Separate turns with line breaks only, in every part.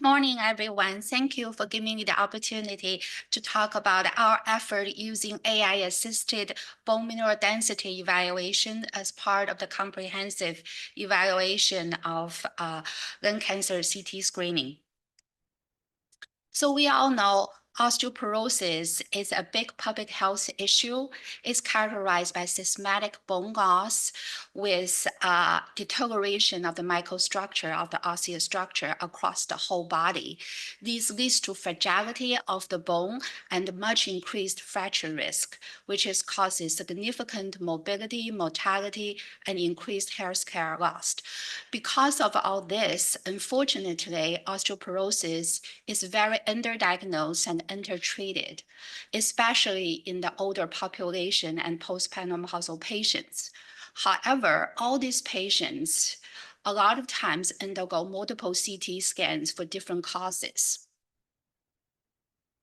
Morning, everyone. Thank you for giving me the opportunity to talk about our effort using AI-assisted bone mineral density evaluation as part of the comprehensive evaluation of lung cancer CT screening. So we all know osteoporosis is a big public health issue. It's characterized by systematic bone loss with deterioration of the microstructure of the osseous structure across the whole body. This leads to fragility of the bone and much increased fracture risk, which causes significant mobility, mortality, and increased healthcare loss. Because of all this, unfortunately, osteoporosis is very underdiagnosed and undertreated, especially in the older population and postmenopausal patients. However, all these patients a lot of times undergo multiple CT scans for different causes.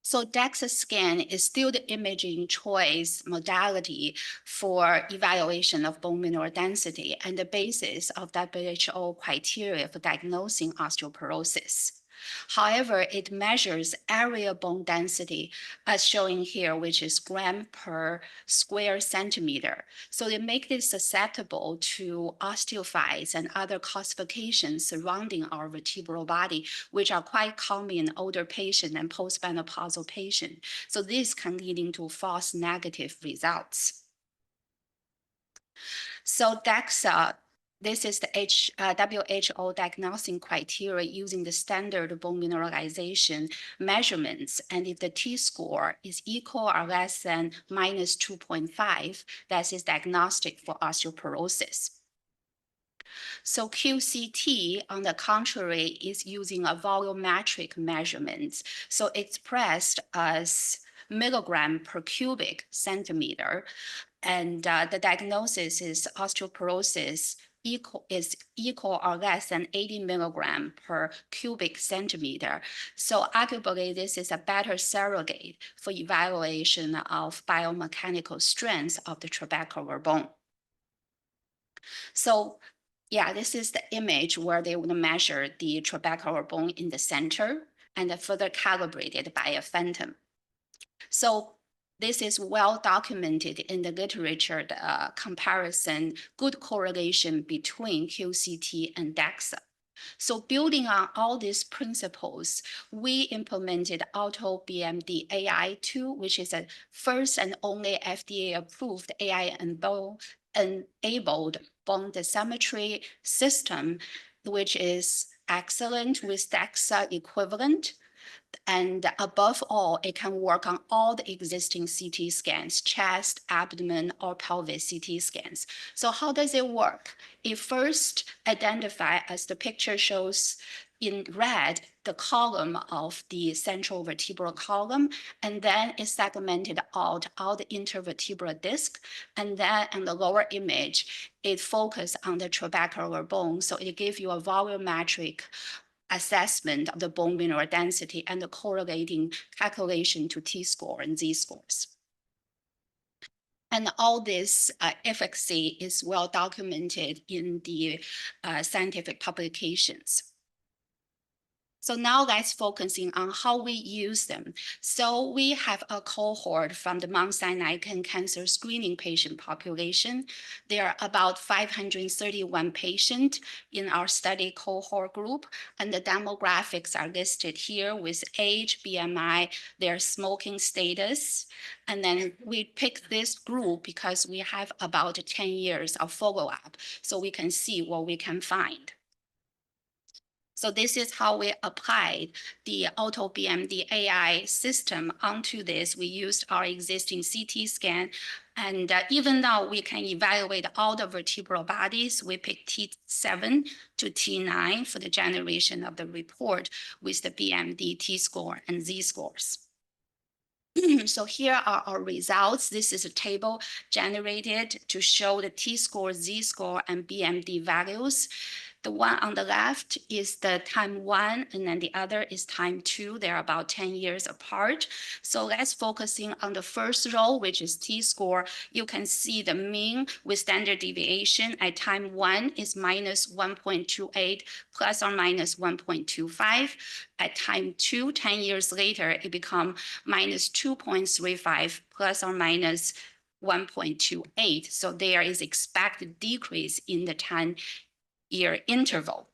So DEXA scan is still the imaging choice modality for evaluation of bone mineral density and the basis of WHO criteria for diagnosing osteoporosis. However, it measures area bone density as shown here, which is gram per square centimeter. So they make this susceptible to osteophytes and other calcifications surrounding our vertebral body, which are quite common in older patients and postmenopausal patients. So this can lead into false negative results. So DEXA, this is the WHO diagnosing criteria using the standard bone mineralization measurements. And if the T-score is equal or less than minus 2.5, that is diagnostic for osteoporosis. So QCT, on the contrary, is using a volumetric measurement. So expressed as milligram per cubic centimeter. And the diagnosis is osteoporosis is equal or less than 80 milligram per cubic centimeter. So arguably, this is a better surrogate for evaluation of biomechanical strength of the trabecular bone. So yeah, this is the image where they would measure the trabecular bone in the center and further calibrated by a phantom. So this is well documented in the literature, the comparison, good correlation between QCT and DEXA. So building on all these principles, we implemented Auto BMD AI tool, which is a first and only FDA-approved AI-enabled bone densitometry system, which is excellent with DEXA equivalent. And above all, it can work on all the existing CT scans, chest, abdomen, or pelvis CT scans. So how does it work? It first identifies, as the picture shows in red, the column of the central vertebral column, and then it segmented out all the intervertebral disc. And then in the lower image, it focused on the trabecular bone. So it gives you a volumetric assessment of the bone mineral density and the correlating calculation to T-score and Z-scores. And all this efficacy is well documented in the scientific publications. So now let's focusing on how we use them. So we have a cohort from the Mount Sinai cancer screening patient population. There are about 531 patients in our study cohort group, and the demographics are listed here with age, BMI, their smoking status. And then we pick this group because we have about 10 years of follow-up, so we can see what we can find. So this is how we applied the Auto BMD AI system onto this. We used our existing CT scan. And even though we can evaluate all the vertebral bodies, we picked T7 to T9 for the generation of the report with the BMD T-score and Z-scores. So here are our results. This is a table generated to show the T-score, Z-score, and BMD values. The one on the left is the time 1, and then the other is time 2. They're about 10 years apart. So let's focusing on the first row, which is T-score. You can see the mean with standard deviation at time 1 is minus 1.28 plus or minus 1.25. At time 2, 10 years later, it becomes minus 2.35 plus or minus 1.28. So there is expected decrease in the 10-year interval.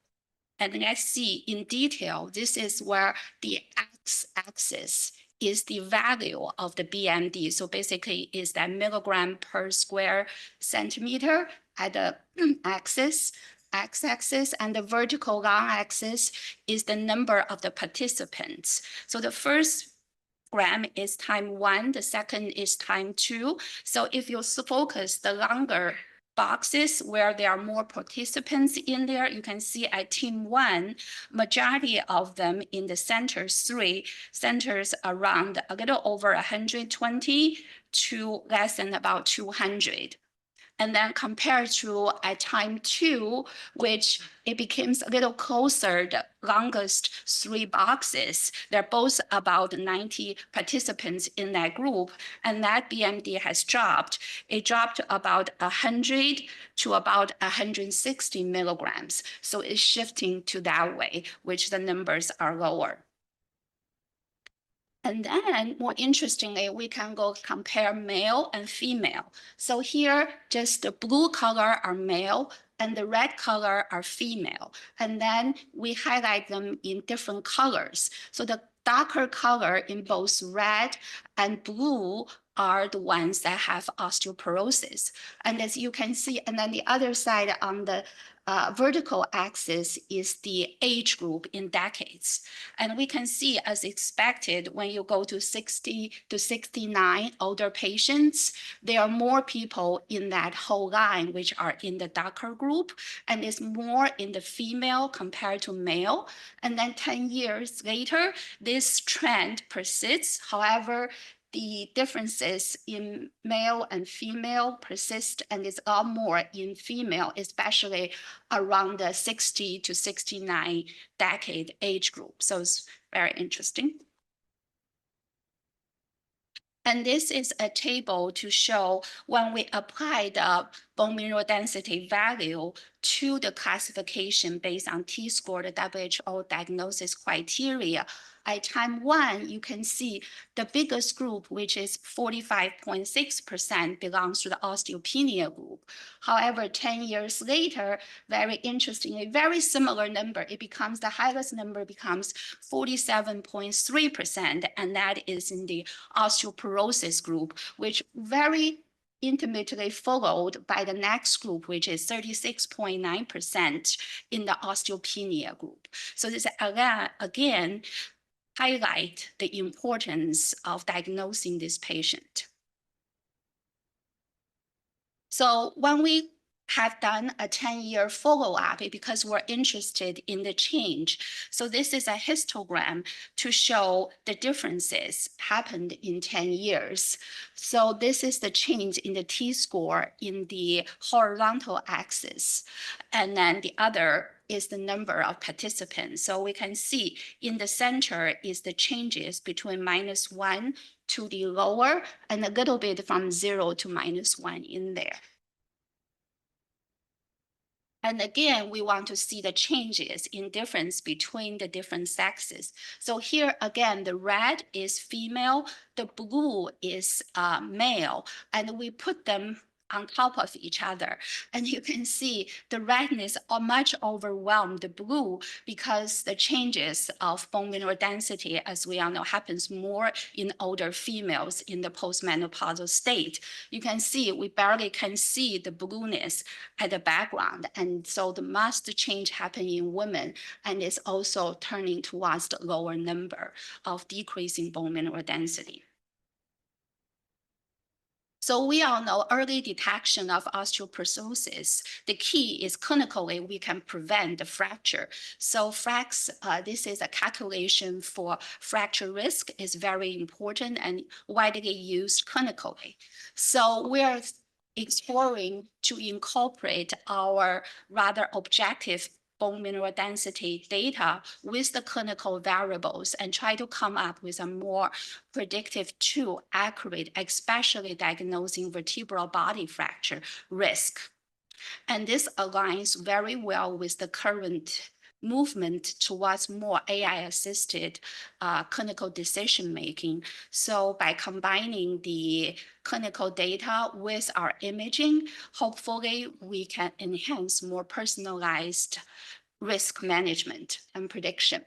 And let's see in detail, this is where the x-axis is the value of the BMD. So basically is that milligram per square centimeter at the x-axis, and the vertical long axis is the number of the participants. So the first gram is time 1, the second is time 2. So if you focus the longer boxes where there are more participants in there, you can see at team 1, majority of them in the center 3 centers around a little over 120 to less than about 200. And then compared to at time 2, which it becomes a little closer, the longest 3 boxes, they're both about 90 participants in that group, and that BMD has dropped. It dropped about 100 to about 160 milligrams. So it's shifting to that way, which the numbers are lower. And then more interestingly, we can go compare male and female. So here, just the blue color are male and the red color are female. And then we highlight them in different colors. So the darker color in both red and blue are the ones that have osteoporosis. And as you can see, and then the other side on the vertical axis is the age group in decades. And we can see, as expected, when you go to 60 to 69 older patients, there are more people in that whole line, which are in the darker group, and it's more in the female compared to male. And then 10 years later, this trend persists. However, the differences in male and female persist, and it's a lot more in female, especially around the 60 to 69 decade age group. So it's very interesting. And this is a table to show when we apply the bone mineral density value to the classification based on T-score, the WHO diagnosis criteria. At time 1, you can see the biggest group, which is 45.6%, belongs to the osteopenia group. However, 10 years later, very interestingly, very similar number, it becomes the highest number becomes 47.3%, and that is in the osteoporosis group, which very intimately followed by the next group, which is 36.9% in the osteopenia group. So this again highlight the importance of diagnosing this patient. So when we have done a 10-year follow-up because we're interested in the change. So this is a histogram to show the differences happened in 10 years. So this is the change in the T-score in the horizontal axis. And then the other is the number of participants. So we can see in the center is the changes between -1 to the lower and a little bit from 0 to -1 in there. And again, we want to see the changes in difference between the different sexes. So here again, the red is female, the blue is male, and we put them on top of each other. And you can see the redness are much overwhelmed the blue because the changes of bone mineral density, as we all know, happens more in older females in the postmenopausal state. You can see we barely can see the blueness at the background. And so the most change happening in women, and it's also turning towards the lower number of decreasing bone mineral density. So we all know early detection of osteoporosis, the key is clinically we can prevent the fracture. So this is a calculation for fracture risk is very important and widely used clinically. So we're exploring to incorporate our rather objective bone mineral density data with the clinical variables and try to come up with a more predictive tool, accurate, especially diagnosing vertebral body fracture risk. And this aligns very well with the current movement towards more AI-assisted clinical decision-making. So by combining the clinical data with our imaging, hopefully we can enhance more personalized risk management and prediction.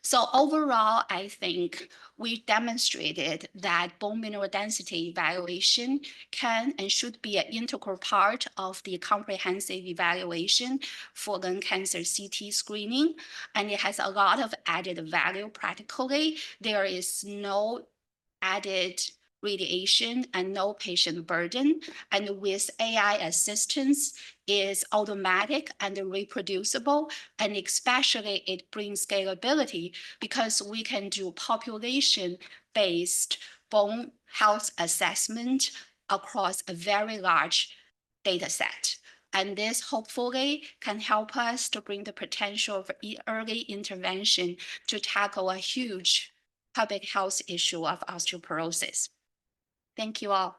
So overall, I think we demonstrated that bone mineral density evaluation can and should be an integral part of the comprehensive evaluation for lung cancer CT screening. And it has a lot of added value practically. There is no added radiation and no patient burden. And with AI assistance, is automatic and reproducible, and especially it brings scalability because we can do population-based bone health assessment across a very large data set. And this hopefully can help us to bring the potential of early intervention to tackle a huge public health issue of osteoporosis. Thank you all.